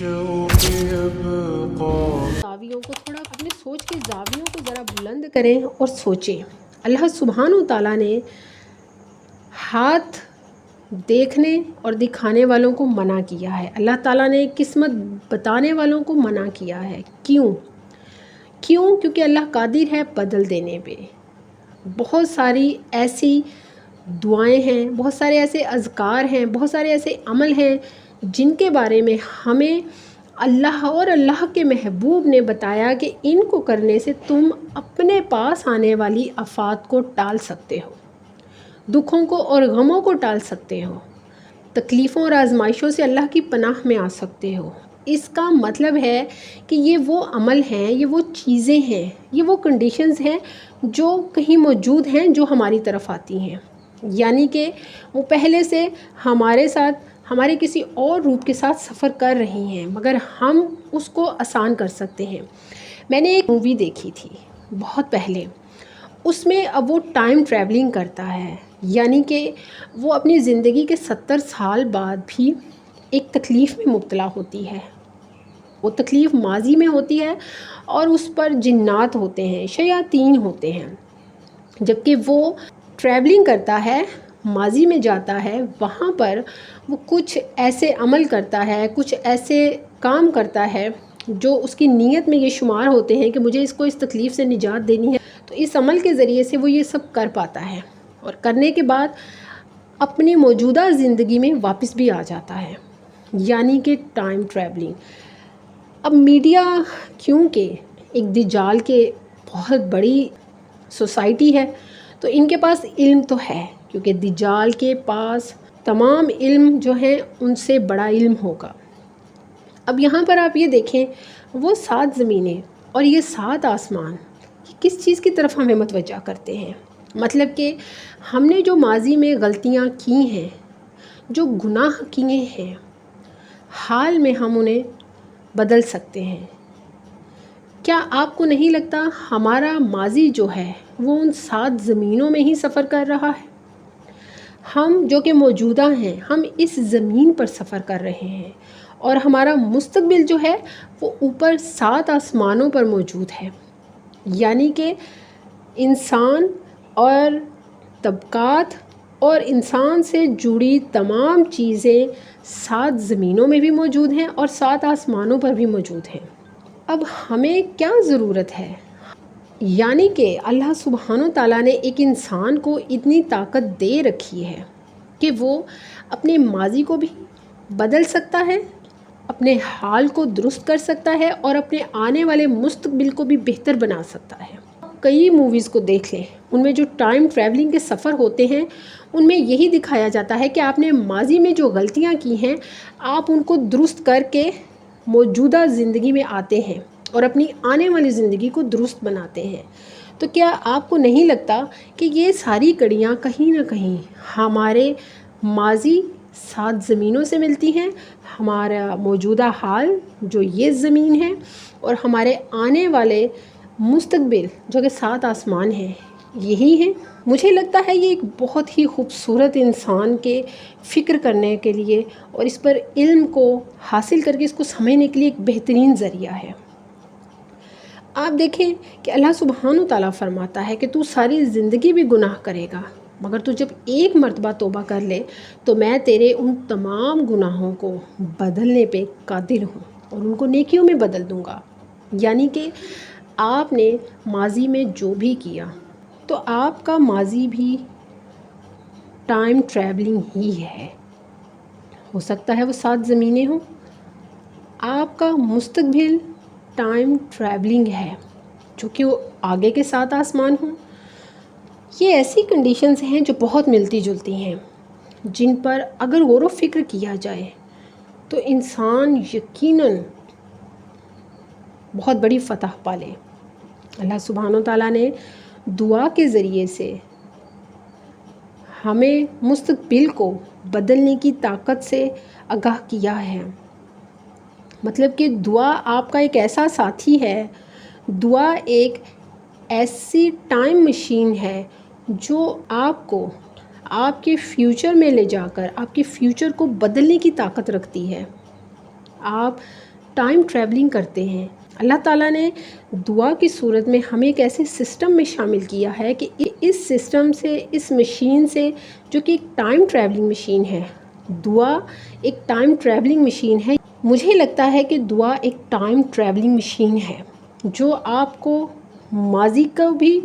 زاویوں کو تھوڑا اپنے سوچ کے زاویوں کو ذرا بلند کریں اور سوچیں. اللہ سبحانہ و تعالیٰ نے ہاتھ دیکھنے اور دکھانے والوں کو منع کیا ہے. اللہ تعالیٰ نے قسمت بتانے والوں کو منع کیا ہے. کیوں؟ کیونکہ اللہ قادر ہے بدل دینے پہ. بہت ساری ایسی دعائیں ہیں، بہت سارے ایسے اذکار ہیں، بہت سارے ایسے عمل ہیں جن کے بارے میں ہمیں اللہ اور اللہ کے محبوب نے بتایا کہ ان کو کرنے سے تم اپنے پاس آنے والی آفات کو ٹال سکتے ہو، دکھوں کو اور غموں کو ٹال سکتے ہو، تکلیفوں اور آزمائشوں سے اللہ کی پناہ میں آ سکتے ہو. اس کا مطلب ہے کہ یہ وہ عمل ہیں، یہ وہ چیزیں ہیں، یہ وہ کنڈیشنز ہیں جو کہیں موجود ہیں جو ہماری طرف آتی ہیں، یعنی کہ وہ پہلے سے ہمارے ساتھ ہمارے کسی اور روٹ کے ساتھ سفر کر رہی ہیں، مگر ہم اس کو آسان کر سکتے ہیں. میں نے ایک مووی دیکھی تھی بہت پہلے، اس میں اب وہ ٹائم ٹریولنگ کرتا ہے، یعنی کہ وہ اپنی زندگی کے 70 سال بعد بھی ایک تکلیف میں مبتلا ہوتی ہے. وہ تکلیف ماضی میں ہوتی ہے اور اس پر جنات ہوتے ہیں، شیاطین ہوتے ہیں. جبکہ وہ ٹریولنگ کرتا ہے، ماضی میں جاتا ہے، وہاں پر وہ کچھ ایسے عمل کرتا ہے، کچھ ایسے کام کرتا ہے جو اس کی نیت میں یہ شمار ہوتے ہیں کہ مجھے اس کو اس تکلیف سے نجات دینی ہے. تو اس عمل کے ذریعے سے وہ یہ سب کر پاتا ہے اور کرنے کے بعد اپنی موجودہ زندگی میں واپس بھی آ جاتا ہے، یعنی کہ ٹائم ٹریولنگ. اب میڈیا کیونکہ ایک دجال کے بہت بڑی سوسائٹی ہے تو ان کے پاس علم تو ہے، کیونکہ دجال کے پاس تمام علم جو ہیں ان سے بڑا علم ہوگا. اب یہاں پر آپ یہ دیکھیں، وہ 7 زمینیں اور یہ 7 آسمان کس چیز کی طرف ہمیں متوجہ کرتے ہیں؟ مطلب کہ ہم نے جو ماضی میں غلطیاں کی ہیں، جو گناہ کیے ہیں، حال میں ہم انہیں بدل سکتے ہیں. کیا آپ کو نہیں لگتا ہمارا ماضی جو ہے وہ ان 7 زمینوں میں ہی سفر کر رہا ہے؟ ہم جو کہ موجودہ ہیں، ہم اس زمین پر سفر کر رہے ہیں، اور ہمارا مستقبل جو ہے وہ اوپر 7 آسمانوں پر موجود ہے. یعنی کہ انسان اور طبقات اور انسان سے جڑی تمام چیزیں 7 زمینوں میں بھی موجود ہیں اور 7 آسمانوں پر بھی موجود ہیں. اب ہمیں کیا ضرورت ہے؟ یعنی کہ اللہ سبحانہ تعالیٰ نے ایک انسان کو اتنی طاقت دے رکھی ہے کہ وہ اپنے ماضی کو بھی بدل سکتا ہے، اپنے حال کو درست کر سکتا ہے اور اپنے آنے والے مستقبل کو بھی بہتر بنا سکتا ہے. کئی موویز کو دیکھ لیں، ان میں جو ٹائم ٹریولنگ کے سفر ہوتے ہیں ان میں یہی دکھایا جاتا ہے کہ آپ نے ماضی میں جو غلطیاں کی ہیں آپ ان کو درست کر کے موجودہ زندگی میں آتے ہیں اور اپنی آنے والی زندگی کو درست بناتے ہیں. تو کیا آپ کو نہیں لگتا کہ یہ ساری کڑیاں کہیں نہ کہیں ہمارے ماضی 7 زمینوں سے ملتی ہیں؟ ہمارا موجودہ حال جو یہ زمین ہے اور ہمارے آنے والے مستقبل جو کہ 7 آسمان ہیں، یہی ہیں. مجھے لگتا ہے یہ ایک بہت ہی خوبصورت انسان کے فکر کرنے کے لیے اور اس پر علم کو حاصل کر کے اس کو سمجھنے کے لیے ایک بہترین ذریعہ ہے. آپ دیکھیں کہ اللہ سبحانہ تعالیٰ فرماتا ہے کہ تو ساری زندگی بھی گناہ کرے گا، مگر تو جب ایک مرتبہ توبہ کر لے تو میں تیرے ان تمام گناہوں کو بدلنے پہ قادر ہوں اور ان کو نیکیوں میں بدل دوں گا. یعنی کہ آپ نے ماضی میں جو بھی کیا تو آپ کا ماضی بھی ٹائم ٹریولنگ ہی ہے. ہو سکتا ہے وہ 7 زمینیں ہوں. آپ کا مستقبل ٹائم ٹریولنگ ہے جو کہ وہ آگے کے 7 آسمان ہوں. یہ ایسی کنڈیشنز ہیں جو بہت ملتی جلتی ہیں، جن پر اگر غور و فکر کیا جائے تو انسان یقیناً بہت بڑی فتح پالے. اللہ سبحانہ تعالیٰ نے دعا کے ذریعے سے ہمیں مستقبل کو بدلنے کی طاقت سے آگاہ کیا ہے. مطلب کہ دعا آپ کا ایک ایسا ساتھی ہے، دعا ایک ایسی ٹائم مشین ہے جو آپ کو آپ کے فیوچر میں لے جا کر آپ کے فیوچر کو بدلنے کی طاقت رکھتی ہے. آپ ٹائم ٹریولنگ کرتے ہیں۔ اللہ تعالیٰ نے دعا کی صورت میں ہمیں ایک ایسے سسٹم میں شامل کیا ہے کہ اس سسٹم سے، اس مشین سے، جو کہ ایک ٹائم ٹریولنگ مشین ہے، دعا ایک ٹائم ٹریولنگ مشین ہے۔ مجھے لگتا ہے کہ دعا ایک ٹائم ٹریولنگ مشین ہے جو آپ کو ماضی کو بھی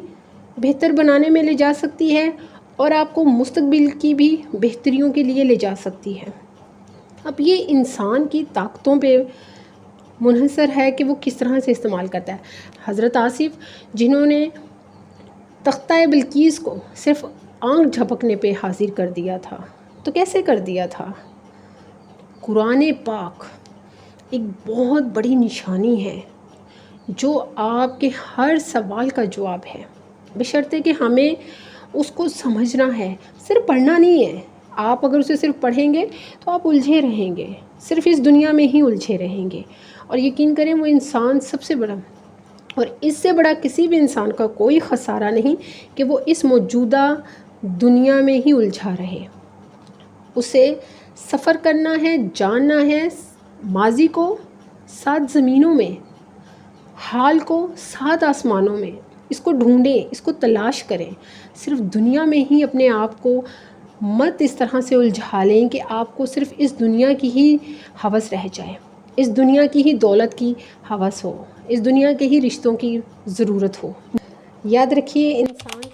بہتر بنانے میں لے جا سکتی ہے اور آپ کو مستقبل کی بھی بہتریوں کے لیے لے جا سکتی ہے۔ اب یہ انسان کی طاقتوں پہ منحصر ہے کہ وہ کس طرح سے استعمال کرتا ہے۔ حضرت آصف جنہوں نے تختہ بلقیس کو صرف آنکھ جھپکنے پہ حاضر کر دیا تھا، تو کیسے کر دیا تھا؟ قرآن پاک ایک بہت بڑی نشانی ہے جو آپ کے ہر سوال کا جواب ہے، بشرطے کہ ہمیں اس کو سمجھنا ہے۔ صرف پڑھنا نہیں ہے، آپ اگر اسے صرف پڑھیں گے تو آپ الجھے رہیں گے، صرف اس دنیا میں ہی الجھے رہیں گے، اور یقین کریں وہ انسان سب سے بڑا اور اس سے بڑا کسی بھی انسان کا کوئی خسارہ نہیں کہ وہ اس موجودہ دنیا میں ہی الجھا رہے۔ اسے سفر کرنا ہے، جاننا ہے ماضی کو 7 زمینوں میں، حال کو 7 آسمانوں میں۔ اس کو ڈھونڈیں، اس کو تلاش کریں، صرف دنیا میں ہی اپنے آپ کو مت اس طرح سے الجھا لیں کہ آپ کو صرف اس دنیا کی ہی ہوس رہ جائے، اس دنیا کی ہی دولت کی ہوس ہو، اس دنیا کے ہی رشتوں کی ضرورت ہو۔ یاد رکھیے انسان